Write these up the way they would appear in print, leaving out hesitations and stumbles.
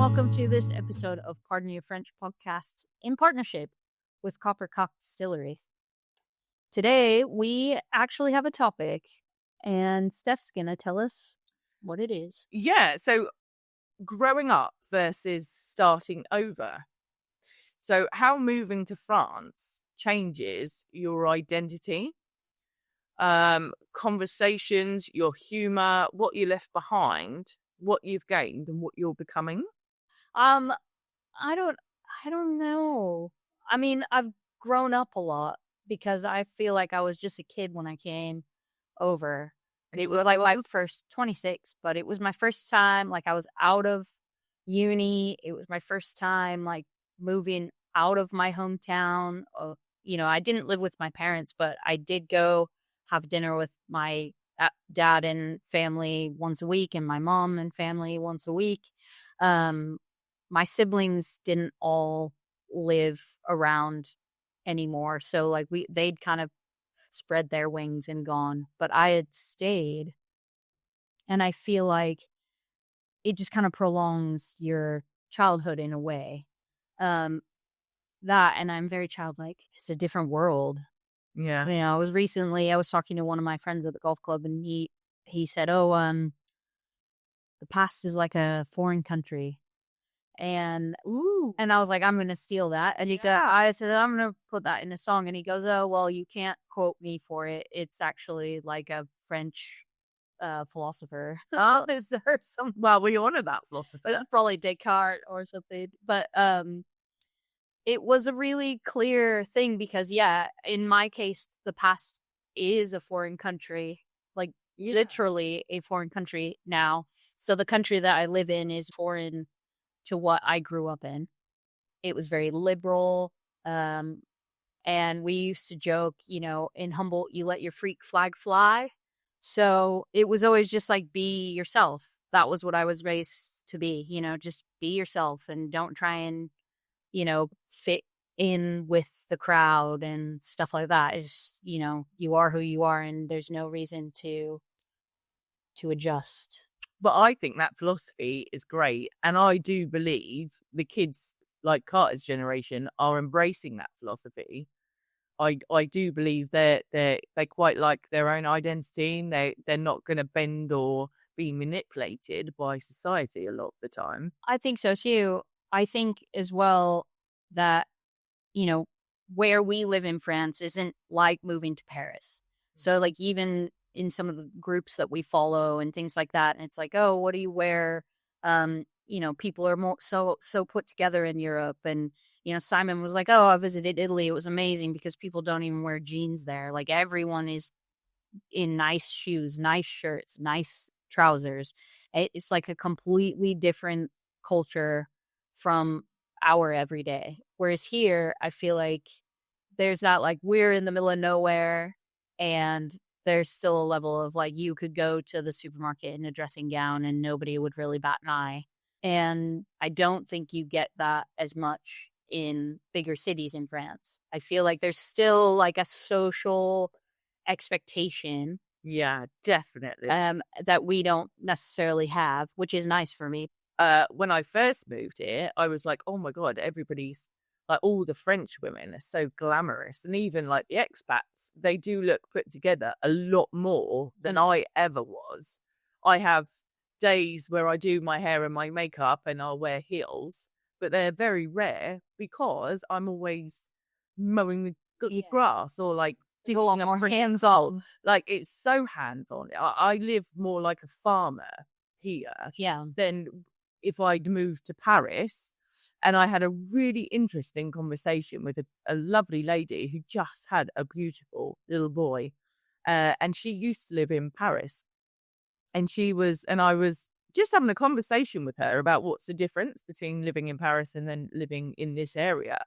welcome to this episode of Pardon Your French podcast in partnership with Coppercock Distillery. Today, we actually have a topic, and Steph's gonna tell us what it is. Yeah, so growing up versus starting over. So how moving to France changes your identity, conversations, your humor, what you left behind, what you've gained, and what you're becoming. I don't know. I mean, I've grown up a lot because I feel like I was just a kid when I came over. It was like my first 26, but it was my first time, like I was out of uni. It was my first time like moving out of my hometown. I didn't live with my parents, but I did go have dinner with my dad and family once a week and my mom and family once a week. My siblings didn't all live around anymore. So like they'd kind of spread their wings and gone, but I had stayed. And I feel like it just kind of prolongs your childhood in a way. And I'm very childlike. It's a different world. Yeah. I was talking to one of my friends at the golf club, and he said, the past is like a foreign country. And I was like, I'm gonna steal that. And I said, I'm gonna put that in a song. And he goes, oh well, you can't quote me for it. It's actually like a French philosopher. Oh, Is there some? Well, we honor that philosopher. It's probably Descartes or something. But it was a really clear thing because in my case, the past is a foreign country, like literally a foreign country now. So the country that I live in is foreign to what I grew up in. It was very liberal. And we used to joke, in Humboldt, you let your freak flag fly. So it was always just like, be yourself. That was what I was raised to be, just be yourself and don't try and, fit in with the crowd and stuff like that. It's, you are who you are and there's no reason to adjust. But I think that philosophy is great. And I do believe the kids like Carter's generation are embracing that philosophy. I do believe that they quite like their own identity and they're not going to bend or be manipulated by society a lot of the time. I think so too. I think as well that, where we live in France isn't like moving to Paris. So like even in some of the groups that we follow and things like that. And it's like, oh, what do you wear? People are more so put together in Europe. And, Simon was like, oh, I visited Italy. It was amazing because people don't even wear jeans there. Like everyone is in nice shoes, nice shirts, nice trousers. It's like a completely different culture from our everyday. Whereas here, I feel like there's that, like we're in the middle of nowhere and there's still a level of like you could go to the supermarket in a dressing gown and nobody would really bat an eye. And I don't think you get that as much in bigger cities in France. I feel like there's still like a social expectation. Yeah, definitely. That we don't necessarily have, which is nice for me. When I first moved here, I was like, oh my God, everybody's like all the French women are so glamorous. And even like the expats, they do look put together a lot more than I ever was. I have days where I do my hair and my makeup and I'll wear heels, but they're very rare because I'm always mowing the grass or like a lot more hands-on. Like it's so hands-on. I live more like a farmer here than if I'd moved to Paris. And I had a really interesting conversation with a lovely lady who just had a beautiful little boy. And she used to live in Paris. And I was just having a conversation with her about what's the difference between living in Paris and then living in this area.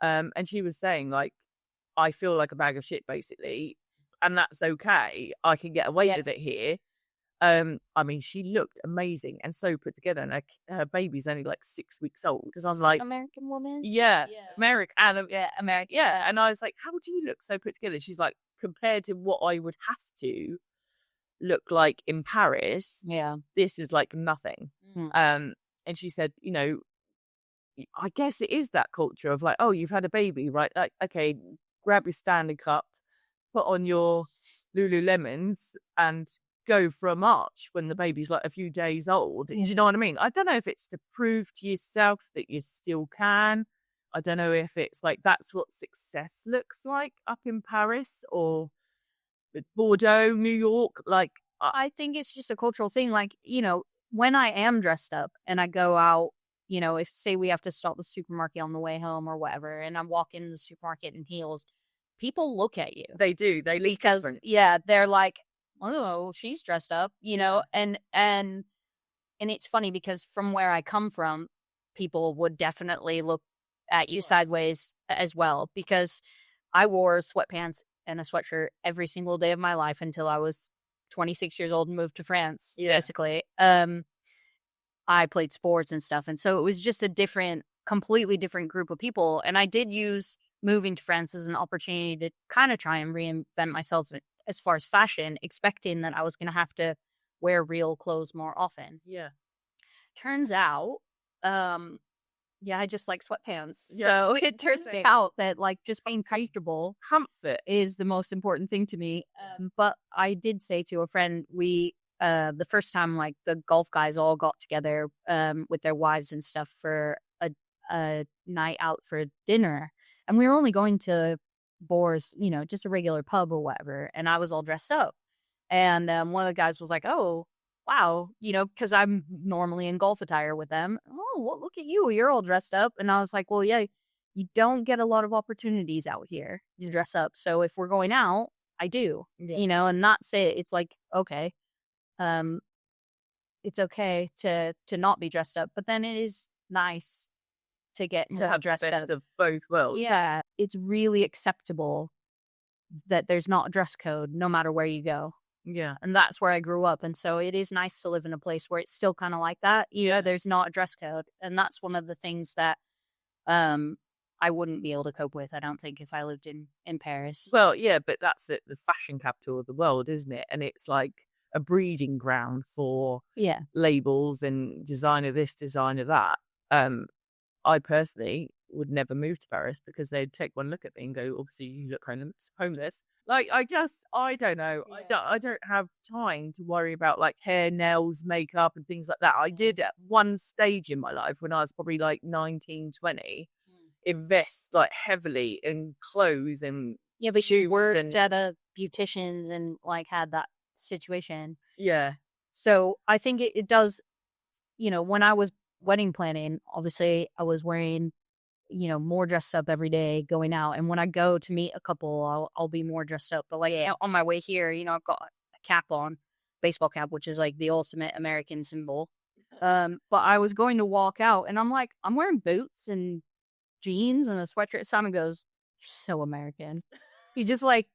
And she was saying, like, I feel like a bag of shit, basically. And that's okay. I can get away with it here. I mean, she looked amazing and so put together, and her baby's only like 6 weeks old. Because I was like, American woman, American, American, and I was like, how do you look so put together? She's like, compared to what I would have to look like in Paris, this is like nothing. Mm. And she said, I guess it is that culture of like, oh, you've had a baby, right? Like, okay, grab your Stanley Cup, put on your Lululemons and go for a march when the baby's like a few days old. Do you know what I mean? I don't know if it's to prove to yourself that you still can. I don't know if it's like that's what success looks like up in Paris or Bordeaux, New York. Like, I think it's just a cultural thing. Like, when I am dressed up and I go out, if say we have to stop the supermarket on the way home or whatever, and I'm walking in the supermarket in heels, people look at you. They do. They look because different. they're like, oh, she's dressed up, and it's funny because from where I come from, people would definitely look at you sideways as well, because I wore sweatpants and a sweatshirt every single day of my life until I was 26 years old and moved to France, basically. I played sports and stuff. And so it was just a completely different group of people. And I did use moving to France as an opportunity to kind of try and reinvent myself as far as fashion, expecting that I was going to have to wear real clothes more often. Yeah. Turns out, I just like sweatpants. Yeah. So it turns out that like just being comfortable, comfort is the most important thing to me. But I did say to a friend, the first time like the golf guys all got together with their wives and stuff for a night out for dinner, and we were only going to Boar's, just a regular pub or whatever, and I was all dressed up, and one of the guys was like, oh wow, because I'm normally in golf attire with them. Oh, well, look at you, you're all dressed up. And I was like, well, yeah, you don't get a lot of opportunities out here to dress up, so if we're going out, I do. And not say it's like, okay, it's okay to not be dressed up, but then it is nice to get to have dressed best up of both worlds. Yeah, it's really acceptable that there's not a dress code no matter where you go. Yeah. And that's where I grew up. And so it is nice to live in a place where it's still kind of like that. There's not a dress code. And that's one of the things that I wouldn't be able to cope with, I don't think, if I lived in Paris. Well, yeah, but that's the fashion capital of the world, isn't it? And it's like a breeding ground for labels and designer this, designer that. I personally would never move to Paris because they'd take one look at me and go, obviously you look homeless. Like, I don't know. Yeah. I don't have time to worry about like hair, nails, makeup and things like that. I did at one stage in my life when I was probably like 19, 20, invest like heavily in clothes and but you worked at a beautician's and like had that situation. Yeah. So I think it does, when I was wedding planning, obviously I was wearing, more dressed up every day going out. And when I go to meet a couple, I'll be more dressed up. But like on my way here, I've got a cap on, baseball cap, which is like the ultimate American symbol. But I was going to walk out and I'm like, I'm wearing boots and jeans and a sweatshirt. Simon goes, "You're so American." You just like,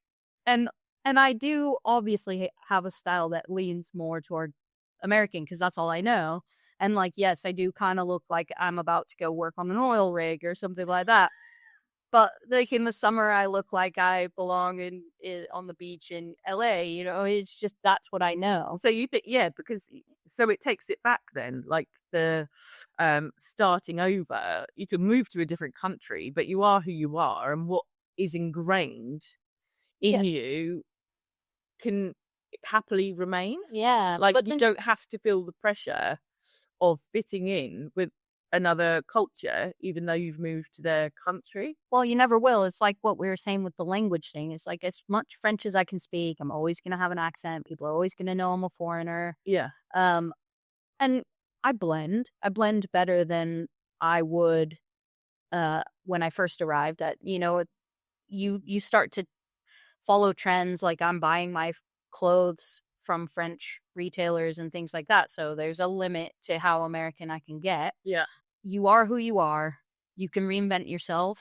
and I do obviously have a style that leans more toward American because that's all I know. And like, yes, I do kind of look like I'm about to go work on an oil rig or something like that. But like in the summer, I look like I belong on the beach in LA. It's just that's what I know. So you think, because so it takes it back then, like the starting over. You can move to a different country, but you are who you are, and what is ingrained in you can happily remain. Yeah, like but you don't have to feel the pressure of fitting in with another culture, even though you've moved to their country. Well, you never will. It's like what we were saying with the language thing. It's like as much French as I can speak, I'm always going to have an accent. People are always going to know I'm a foreigner. Yeah. And I blend better than I would when I first arrived. You start to follow trends. Like I'm buying my clothes from French retailers and things like that. So there's a limit to how American I can get. Yeah. You are who you are. You can reinvent yourself.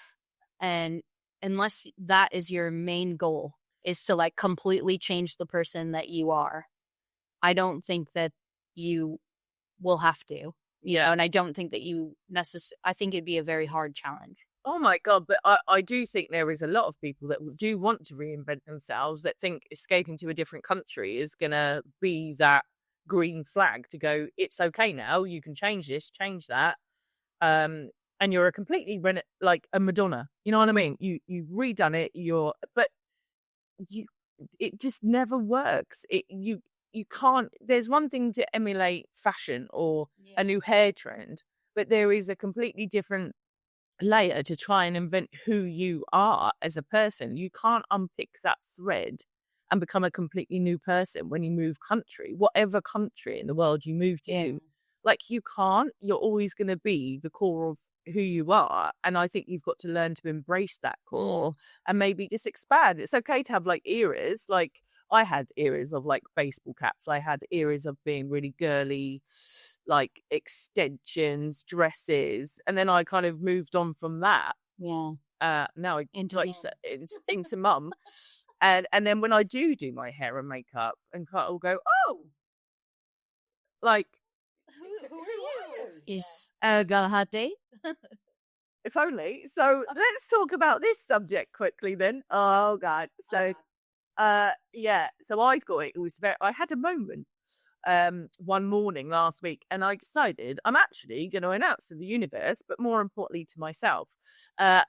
And unless that is your main goal, is to like completely change the person that you are, I don't think that you will have to. And I don't think that you I think it'd be a very hard challenge. Oh my God, but I do think there is a lot of people that do want to reinvent themselves, that think escaping to a different country is going to be that green flag to go, it's okay now, you can change this, change that. And you're a completely like a Madonna. You know what I mean? You've redone it, but it just never works. You can't. There's one thing to emulate fashion or a new hair trend, but there is a completely different layer to try and invent who you are as a person. You can't unpick that thread and become a completely new person when you move country, whatever country in the world you move to. Like, you can't. You're always going to be the core of who you are. And I think you've got to learn to embrace that core and maybe just expand. It's okay to have like eras. Like, I had eras of like baseball caps. I had eras of being really girly, like extensions, dresses. And then I kind of moved on from that. Yeah. Now I into mum. And then when I do my hair and makeup, and Carl will go, oh, like, is got a hot date? If only. So let's talk about this subject quickly then. Oh God. So yeah. So I thought it was I had a moment one morning last week, and I decided I'm actually going to announce to the universe, but more importantly to myself, that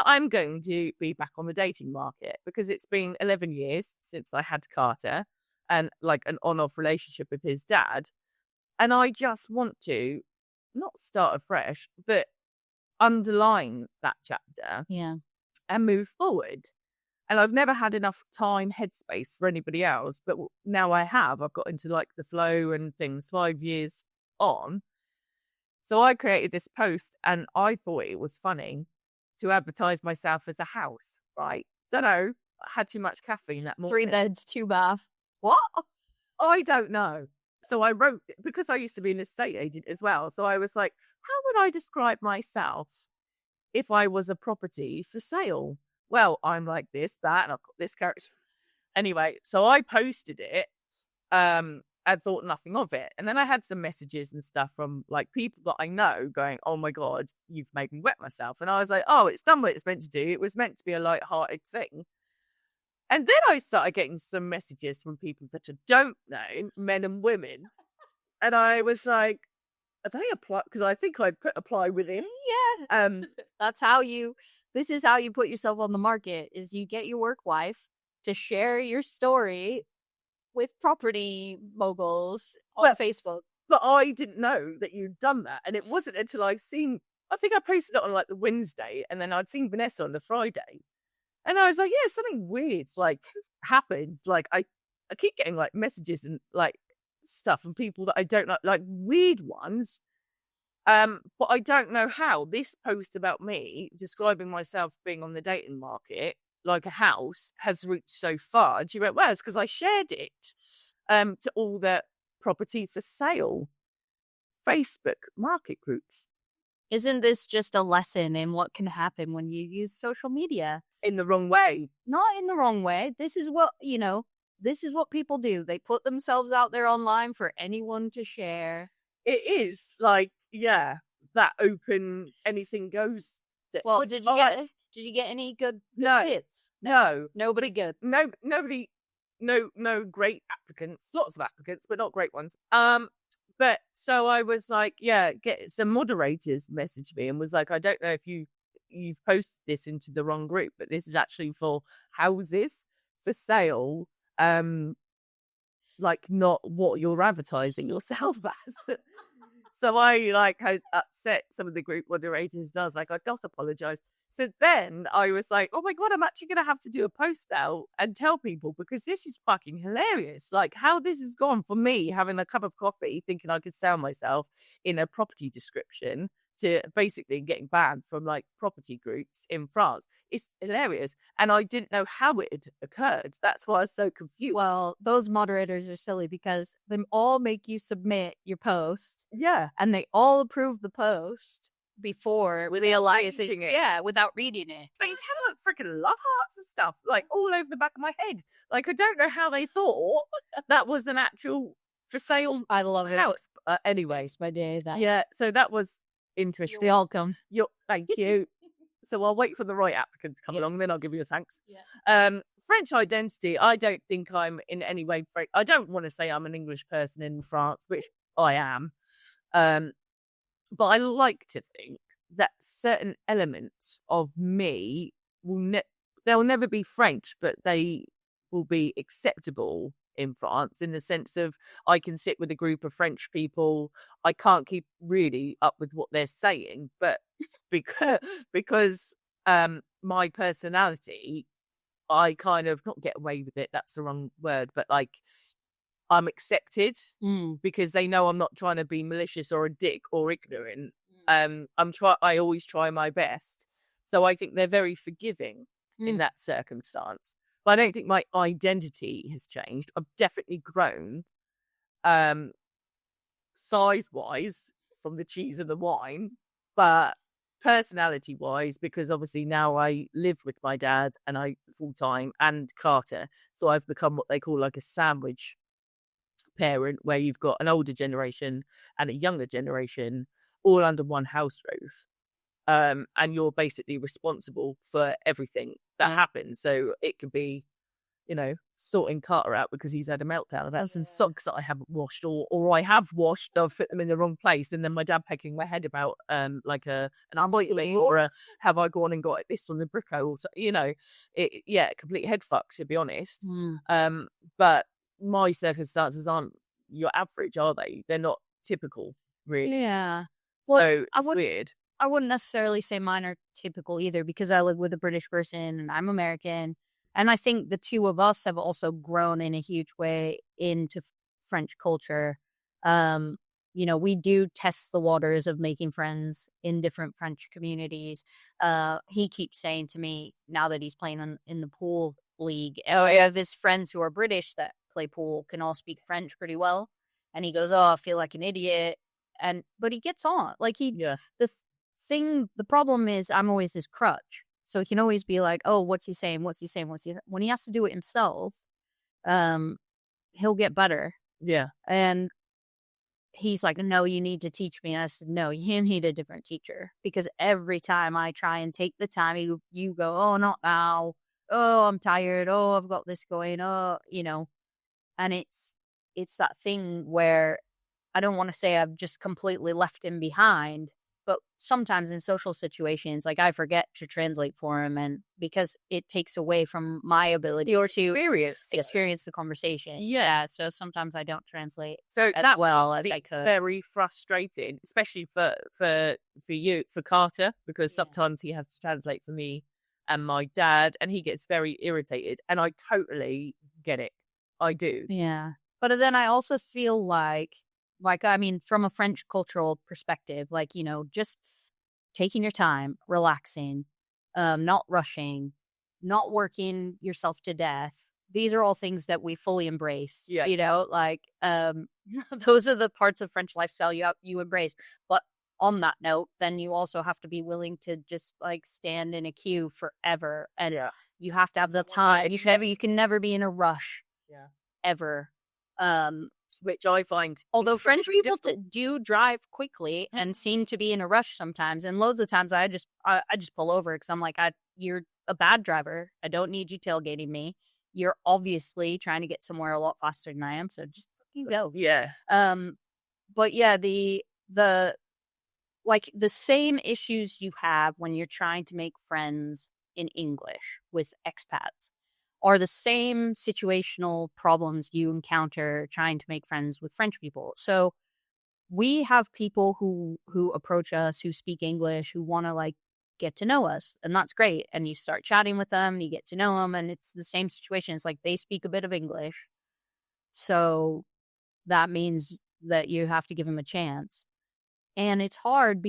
I'm going to be back on the dating market, because it's been 11 years since I had Carter and like an on-off relationship with his dad. And I just want to not start afresh, but underline that chapter and move forward. And I've never had enough time, headspace for anybody else, but now I have. I've got into like the flow and things 5 years on. So I created this post, and I thought it was funny to advertise myself as a house, right? Don't know. I had too much caffeine that morning. 3 beds, 2 bath. What? I don't know. So I wrote, because I used to be an estate agent as well. So I was like, how would I describe myself if I was a property for sale? Well, I'm like this, that, and I've got this character. Anyway, so I posted it. I thought nothing of it. And then I had some messages and stuff from like people that I know going, oh my God, you've made me wet myself. And I was like, oh, it's done what it's meant to do. It was meant to be a light-hearted thing. And then I started getting some messages from people that I don't know, men and women. And I was like, are they apply? Because I think I put apply within. Yeah. This is how you put yourself on the market, is you get your work wife to share your story with property moguls on Facebook. But I didn't know that you'd done that. And it wasn't until I think I posted it on like the Wednesday, and then I'd seen Vanessa on the Friday. And I was like, yeah, something weird's like happened. Like I keep getting like messages and like stuff from people that I don't know, like weird ones. But I don't know how this post about me describing myself being on the dating market like a house has reached so far. And she went, well, it's because I shared it to all the property for sale Facebook market groups. Isn't this just a lesson in what can happen when you use social media? In the wrong way. Not in the wrong way. This is what, this is what people do. They put themselves out there online for anyone to share. It is like, yeah, that open anything goes. Well, did you get any good hits? No. Nobody good. No, nobody, no great applicants. Lots of applicants, but not great ones. But so I was like, yeah, some moderators messaged me and was like, I don't know if you've posted this into the wrong group, but this is actually for houses for sale. Like not what you're advertising yourself as. So I had upset some of the group moderators. I got to apologize. So then I was like, oh my God, I'm actually going to have to do a post now and tell people, because this is fucking hilarious. Like how this has gone for me having a cup of coffee, thinking I could sell myself in a property description, to basically getting banned from like property groups in France. It's hilarious. And I didn't know how it had occurred. That's why I was so confused. Well, those moderators are silly because they all make you submit your post. Yeah. And they all approve the post before realizing it. Yeah, without reading it. They had like freaking love hearts and stuff like all over the back of my head. Like I don't know how they thought that was an actual for sale. I love house. Anyway, my day. Yeah, so that was interesting. You're welcome. Thank you. So I'll wait for the right applicant to come along, then I'll give you a thanks. French identity, I don't think I'm in any way French. I don't want to say I'm an English person in France, which I am. But I like to think that certain elements of me they'll never be French, but they will be acceptable in France, in the sense of I can sit with a group of French people. I can't keep really up with what they're saying, but because my personality, I kind of not get away with it. That's the wrong word, but like I'm accepted because they know I'm not trying to be malicious or a dick or ignorant. I always try my best. So I think they're very forgiving in that circumstance. But I don't think my identity has changed. I've definitely grown size-wise from the cheese and the wine, but personality-wise, because obviously now I live with my dad and I full-time and Carter, so I've become what they call like a sandwich parent, where you've got an older generation and a younger generation all under one house roof. And you're basically responsible for everything that happens. So it could be, sorting Carter out because he's had a meltdown. That's some socks that I haven't washed, or I have washed, I've put them in the wrong place, and then my dad pecking my head about like an unboiling, or have I gone and got this on the bricko, or so, complete head fuck, to be honest. But my circumstances aren't your average, are they? They're not typical, really. Yeah. Well, so it's weird. I wouldn't necessarily say mine are typical either, because I live with a British person and I'm American. And I think the two of us have also grown in a huge way into French culture. We do test the waters of making friends in different French communities. He keeps saying to me, now that he's playing in the pool league, I have his friends who are British that play pool can all speak French pretty well. And he goes, oh, I feel like an idiot. But he gets on. Like the problem is I'm always his crutch. So he can always be like, oh, what's he saying? What's he saying? When he has to do it himself, he'll get better. Yeah. And he's like, no, you need to teach me. And I said, no, you need a different teacher, because every time I try and take the time, you go, oh, not now. Oh, I'm tired. Oh, I've got this going. Oh, and it's that thing where I don't want to say I've just completely left him behind, but sometimes in social situations, like I forget to translate for him, and because it takes away from my ability or to experience the conversation. Yeah. So sometimes I don't translate as well as I could. Very frustrating, especially for you, for Carter, because sometimes he has to translate for me and my dad, and he gets very irritated, and I totally get it. I do. Yeah. But then I also feel like, I mean, from a French cultural perspective, just taking your time, relaxing, not rushing, not working yourself to death. These are all things that we fully embrace. Yeah. Those are the parts of French lifestyle you embrace. But on that note, then you also have to be willing to just stand in a queue forever. And you have to have the time. You can never be in a rush. Yeah. Ever. Which I find, although French people do drive quickly and seem to be in a rush sometimes, and loads of times I just pull over because I'm like, you're a bad driver. I don't need you tailgating me. You're obviously trying to get somewhere a lot faster than I am, so just fucking go. Yeah. But yeah, the same issues you have when you're trying to make friends in English with expats are the same situational problems you encounter trying to make friends with French people. So we have people who approach us, who speak English, who want to get to know us, and that's great. And you start chatting with them, and you get to know them, and it's the same situation. It's like they speak a bit of English, so that means that you have to give them a chance. And it's hard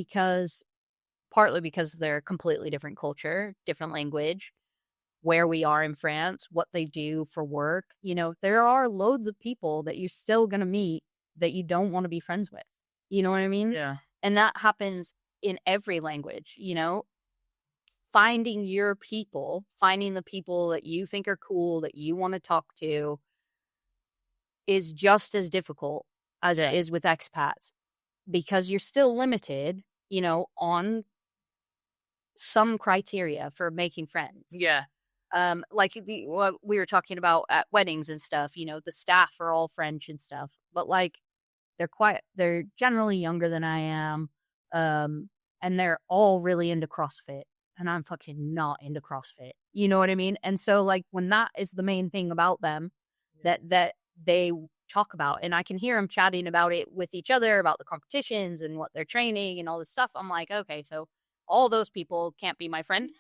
partly because they're a completely different culture, different language, where we are in France, what they do for work. There are loads of people that you're still going to meet that you don't want to be friends with. You know what I mean? Yeah. And that happens in every language, finding your people, finding the people that you think are cool, that you want to talk to, is just as difficult as it is with expats, because you're still limited, on some criteria for making friends. Yeah. Like what we were talking about at weddings and stuff, you know, the staff are all French and stuff, but like they're generally younger than I am. And they're all really into CrossFit, and I'm fucking not into CrossFit. You know what I mean? And so like when that is the main thing about them that they talk about, and I can hear them chatting about it with each other about the competitions and what they're training and all this stuff. I'm like, okay, so all those people can't be my friend.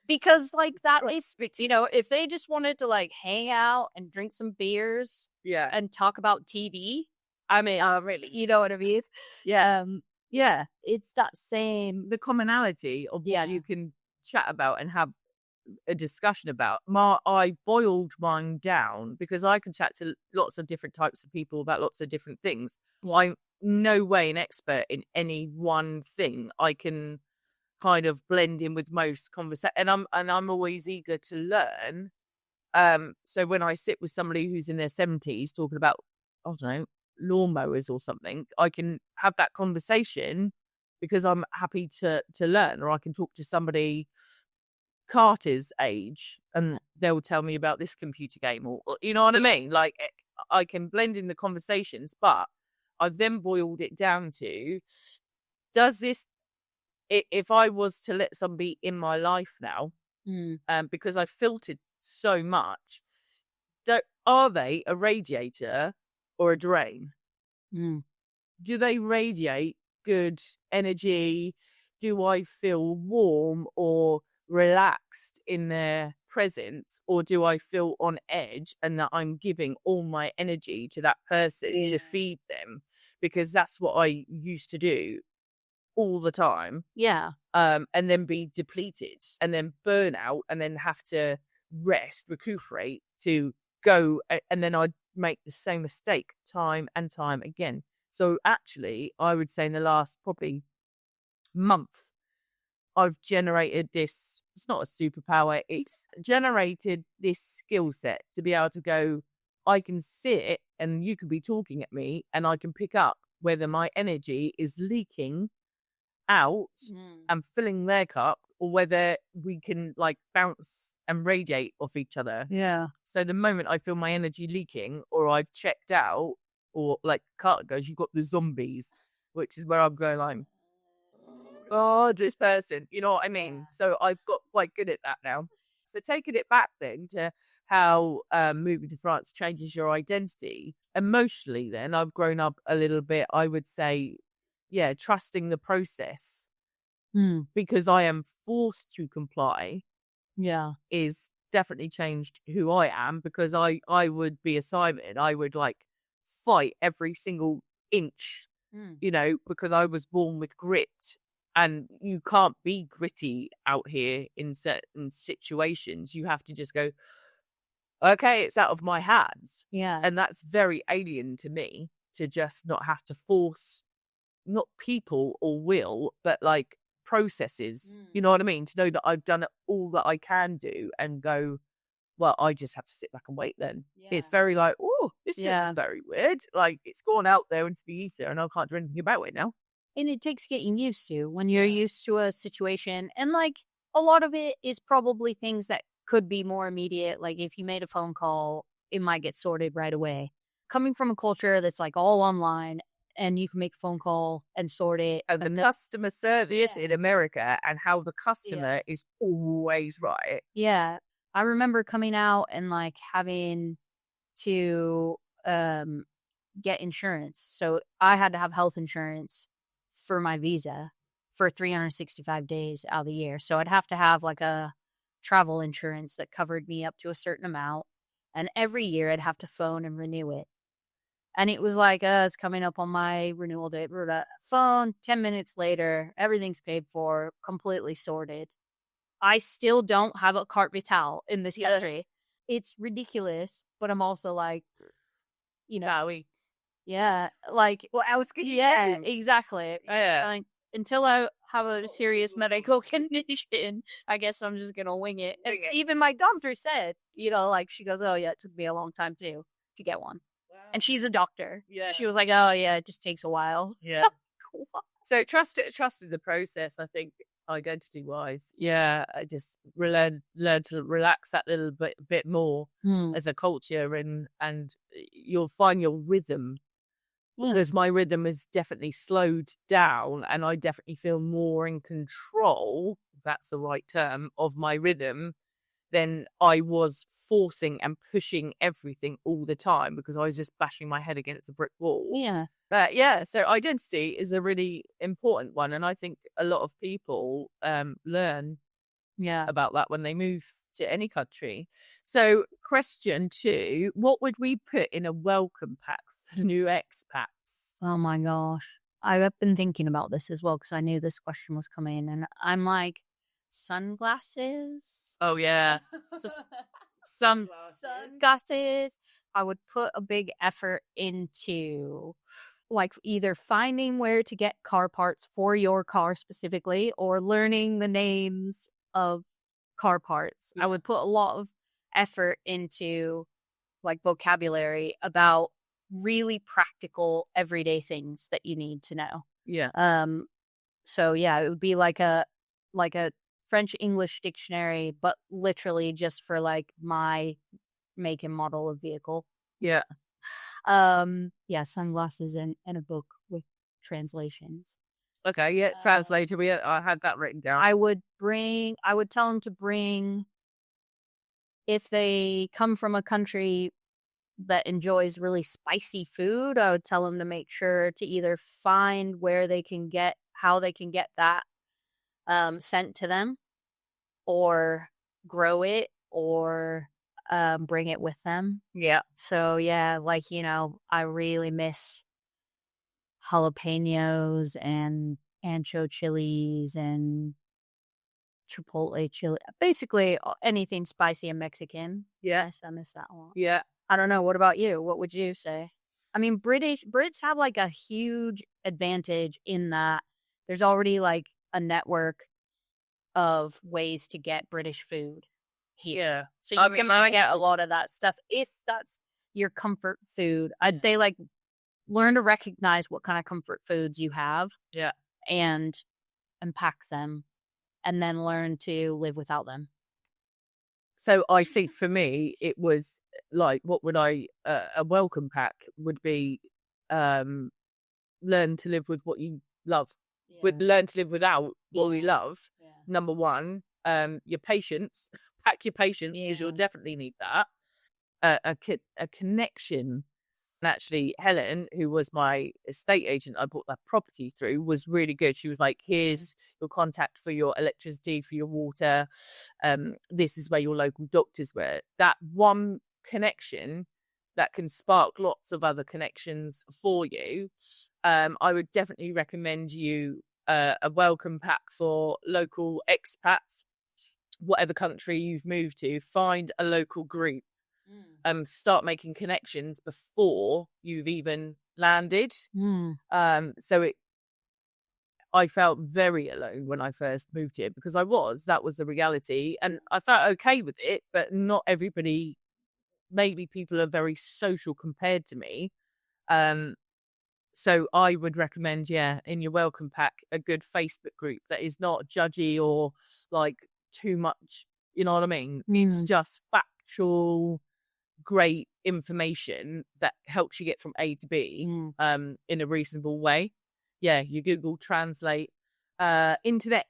Because, like, that is, you know, if they just wanted to, like, hang out and drink some beers and talk about TV, I mean, really, you know what I mean? Yeah. Yeah, it's that same... The commonality of what you can chat about and have a discussion about. I boiled mine down because I can chat to lots of different types of people about lots of different things. I'm no way an expert in any one thing. I can kind of blend in with most conversation, and I'm always eager to learn. So when I sit with somebody who's in their 70s talking about, I don't know, lawnmowers or something, I can have that conversation because I'm happy to learn. Or I can talk to somebody Carter's age and they'll tell me about this computer game, or you know what I mean? Like, I can blend in the conversations, but I've then boiled it down to, does this, if I was to let somebody in my life now, because I've filtered so much, are they a radiator or a drain? Do they radiate good energy? Do I feel warm or relaxed in their presence, or do I feel on edge and that I'm giving all my energy to that person to feed them? Because that's what I used to do all the time. And then be depleted and then burn out and then have to rest, recuperate to go. And then I'd make the same mistake time and time again. So actually, I would say in the last probably month, I've generated this, it's not a superpower, it's generated this skill set to be able to go, I can sit and you could be talking at me and I can pick up whether my energy is leaking out and filling their cup, or whether we can like bounce and radiate off each other. So the moment I feel my energy leaking or I've checked out, or like Carter goes, you've got the zombies, which is where I'm going like, oh, this person, you know what I mean? So I've got quite good at that now. So taking it back then to how moving to France changes your identity emotionally, then I've grown up a little bit, I would say, trusting the process because I am forced to comply is definitely changed who I am, because I would be a Simon. I would like fight every single inch, you know, because I was born with grit, and you can't be gritty out here in certain situations. You have to just go, okay, it's out of my hands. And that's very alien to me, to just not have to force not people or will, but like processes, you know what I mean? To know that I've done all that I can do and go, well, I just have to sit back and wait then. It's very like, oh, this is very weird. Like, it's gone out there into the ether and I can't do anything about it now. And it takes getting used to when you're used to a situation. And like a lot of it is probably things that could be more immediate. Like if you made a phone call, it might get sorted right away. Coming from a culture that's like all online, and you can make a phone call and sort it. And the customer service in America, and how the customer is always right. I remember coming out and like having to get insurance. So I had to have health insurance for my visa for 365 days out of the year. So I'd have to have like a travel insurance that covered me up to a certain amount. And every year I'd have to phone and renew it. And it was like, it's coming up on my renewal date. Phone, 10 minutes later, everything's paid for, completely sorted. I still don't have a carte vitale in this country. It's ridiculous, but I'm also like, you know, like, what else could you do? Exactly. Like, until I have a serious medical condition, I guess I'm just gonna wing it. And even my doctor said, you know, like, she goes, oh yeah, it took me a long time too to get one. And she's a doctor. She was like, oh yeah, it just takes a while. So trusted the process, I think. identity wise. Yeah, I just learn to relax that little bit more as a culture, and you'll find your rhythm, because my rhythm has definitely slowed down, and I definitely feel more in control, if that's the right term, of my rhythm than I was forcing and pushing everything all the time, because I was just bashing my head against a brick wall. Yeah. But yeah, so identity is a really important one. And I think a lot of people learn about that when they move to any country. So question 2, what would we put in a welcome pack for new expats? Oh my gosh. I've been thinking about this as well because I knew this question was coming, and I'm like, sunglasses? Oh yeah. Some sunglasses. I would put a big effort into like either finding where to get car parts for your car specifically, or learning the names of car parts. I would put a lot of effort into like vocabulary about really practical everyday things that you need to know. Yeah. So yeah, it would be like a French English dictionary, but literally just for like my make and model of vehicle. Yeah. Yeah, sunglasses and a book with translations. Okay, yeah, translator. I had that written down. I would tell them to bring, if they come from a country that enjoys really spicy food, I would tell them to make sure to either find how they can get that sent to them, or grow it, or bring it with them. Yeah. So yeah, like, I really miss jalapenos and ancho chilies and chipotle chili. Basically anything spicy and Mexican. Yeah. Yes, I miss that one. Yeah. I don't know. What about you? What would you say? I mean, Brits have like a huge advantage in that there's already like a network of ways to get British food here. Yeah. So you can get a lot of that stuff if that's your comfort food. I'd say like learn to recognize what kind of comfort foods you have. Yeah. And pack them, and then learn to live without them. So I think for me, it was like, what would a welcome pack would be, learn to live with what you love. Yeah. Would learn to live without what we love. Yeah. Number 1, your patience. Pack your patience, because you'll definitely need that. A connection. And actually, Helen, who was my estate agent I bought that property through, was really good. She was like, here's your contact for your electricity, for your water. This is where your local doctors were. That one connection that can spark lots of other connections for you. I would definitely recommend you a welcome pack for local expats, whatever country you've moved to. Find a local group. Start making connections before you've even landed. I felt very alone when I first moved here, because that was the reality, and I felt okay with it, but not everybody. Maybe people are very social compared to me. So I would recommend, in your welcome pack, a good Facebook group that is not judgy or like too much, you know what I mean? It's just factual, great information that helps you get from A to B in a reasonable way. Yeah, you Google Translate, internet.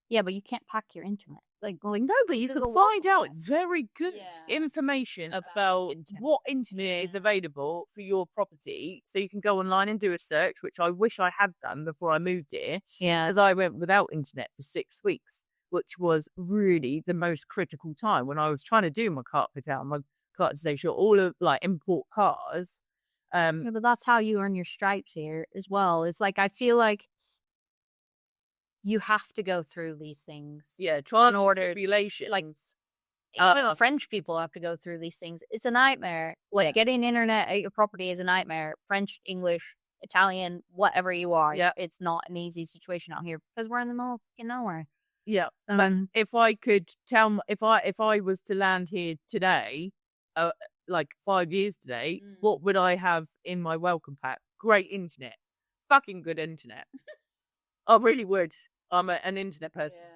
Yeah, but you can't pack your internet. No, but you can find out very good information about what internet is available for your property. So you can go online and do a search, which I wish I had done before I moved here. Yeah. As I went without internet for 6 weeks, which was really the most critical time when I was trying to do my carpet out, my cartization, all of like import cars. Yeah, but that's how you earn your stripes here as well. It's like, I feel like you have to go through these things. Yeah, tribulations. Like, French people have to go through these things. It's a nightmare. Like, getting internet at your property is a nightmare. French, English, Italian, whatever you are. Yeah. It's not an easy situation out here because we're in the middle of nowhere. Yeah. But if I could if I was to land here today, like 5 years today, what would I have in my welcome pack? Great internet. Fucking good internet. I really would. I'm an internet person. Yeah.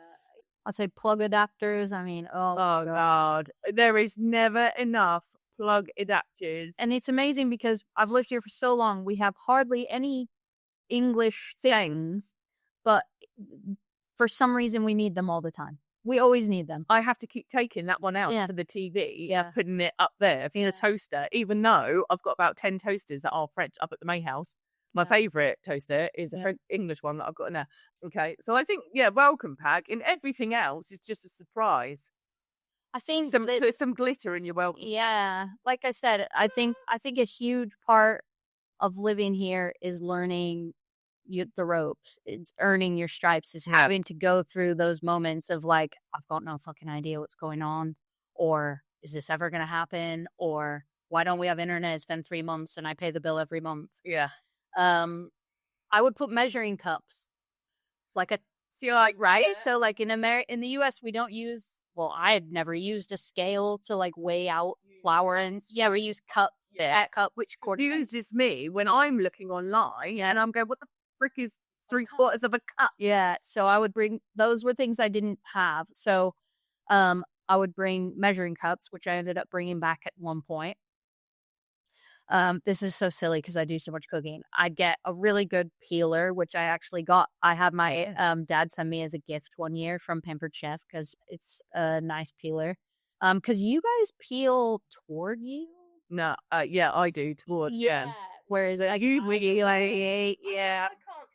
I'd say plug adapters. I mean, oh God. There is never enough plug adapters. And it's amazing because I've lived here for so long. We have hardly any English things, but for some reason we need them all the time. We always need them. I have to keep taking that one out for the TV, putting it up there for the toaster, even though I've got about 10 toasters that are French up at the May house. My favourite toaster is a English one that I've got in there. Okay, so I think, welcome pack. And everything else is just a surprise. I think there's some glitter in your welcome. Yeah, like I said, I think a huge part of living here is learning the ropes. It's earning your stripes. Is having to go through those moments of like, I've got no fucking idea what's going on, or is this ever going to happen, or why don't we have internet? It's been 3 months and I pay the bill every month. Yeah. I would put measuring cups, like a right. So like in the US, we don't use. Well, I had never used a scale to like weigh out flour, and we use cups. Which confuses me when I'm looking online and I'm going, what the frick is 3/4 of a cup? Yeah, so I would bring. Those were things I didn't have. So, I would bring measuring cups, which I ended up bringing back at one point. This is so silly because I do so much cooking. I'd get a really good peeler, which I actually got. I had my dad send me as a gift one year from Pampered Chef because it's a nice peeler. Because you guys peel toward you. No, I do towards Whereas you really like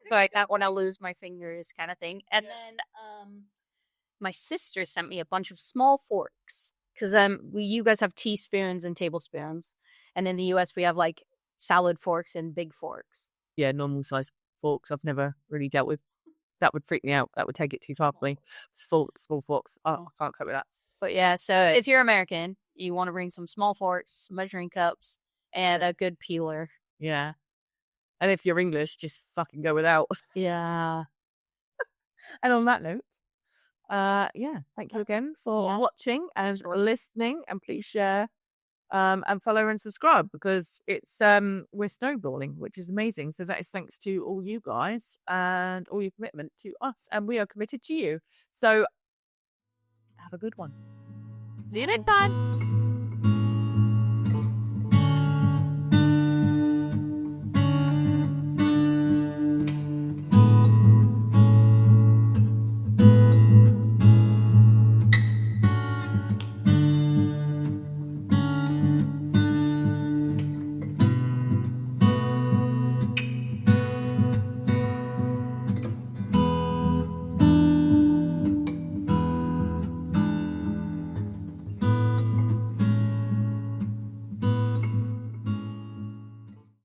so I got when I lose my fingers kind of thing. And then my sister sent me a bunch of small forks because you guys have teaspoons and tablespoons. And in the US, we have like salad forks and big forks. Yeah, normal size forks I've never really dealt with. That would freak me out. That would take it too far for me. Small forks. Oh, I can't cope with that. But yeah, so if you're American, you want to bring some small forks, measuring cups, and a good peeler. Yeah. And if you're English, just fucking go without. Yeah. And on that note, thank you again for watching and listening. And please share and follow and subscribe because it's we're snowballing, which is amazing. So that is thanks to all you guys and all your commitment to us, and we are committed to you. So have a good one. See you next time.